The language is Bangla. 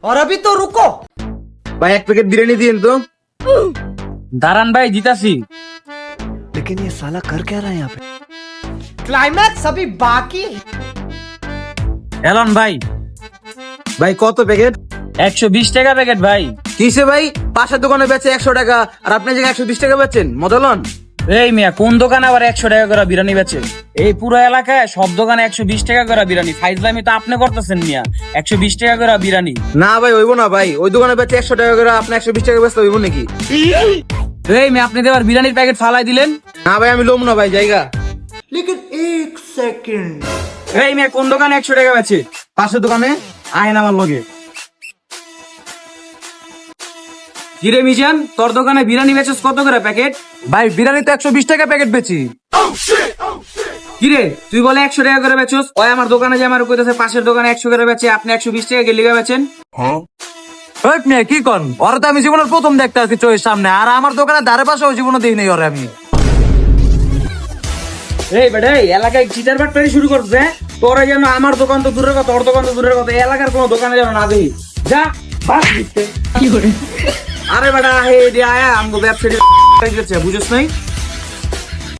और अभी तो रुको। ভাই এক প্যাকেট বিরিয়ানি দিন তো। দাঁড়ান ভাই দিতাছি। लेकिन ये साला कर क्या रहा है यहाँ पे? क्लाइमैक्स अभी बाकी है। এলন ভাই ভাই কত প্যাকেট? 120 টাকা প্যাকেট ভাই। কিসে ভাই? পাশের দোকানে বেচে 100 টাকা আর আপনি যে 120 টাকা বেচেন, মদলন? এই মিয়া কোন দোকানে আবার 100 টাকা করে বিরিয়ানি বেচে? এই পুরো এলাকায় সব দোকানে 120 টাকা করে বিরিয়ানি। ফাইজলামি তো আপনি করতেছেন মিয়া। 120 টাকা করে বিরিয়ানি। না ভাই হইব না ভাই, ওই দোকানে বেচে 100 টাকা করে আপনি 120 টাকা বেচতে হইব নাকি? এই মিয়া আপনি তো আবার বিরিয়ানির প্যাকেট ফালাই দিলেন। না ভাই আমি লম না ভাই, জায়গা। लेकिन एक सेकंड। এই মিয়া কোন দোকানে 100 টাকা বেচে? পাশের দোকানে আয়েন আমার লগে। কিরে মিজান তোর দোকানে বিরিয়ানি বেচছ কত করে প্যাকেট? ভাই বিরিয়ানি তো 120 টাকা প্যাকেট বেচি। কিরে তুই বলে 100 টাকা করে বেচছ, ওই আমার দোকানে যে আমার কইতাছে পাশের দোকানে 100 করে বেচে, আপনি 120 টাকা গেলিগা বেচেন? ওই মিয়া কি কোন? ওরা তো আমি জীবনের প্রথম দেখতে আছি চোখের সামনে, আর আমার দোকানের ধারে পাশেও জীবনে দেই নাই ওরে আমি। এই বেটা এই এলাকায় চিটার বাটপারি শুরু করছে, হ্যাঁ? তোরা যেন আমার দোকান তো দূরের কথা, ওর দোকান তো দূরের কথা, এই এলাকার কোনো দোকানে যেন না দেই। যা বাস দিতে কি করে। আরে বেটা হে দিয়া আয়া আমগো ব্যবসায়ী বুঝছ নাই?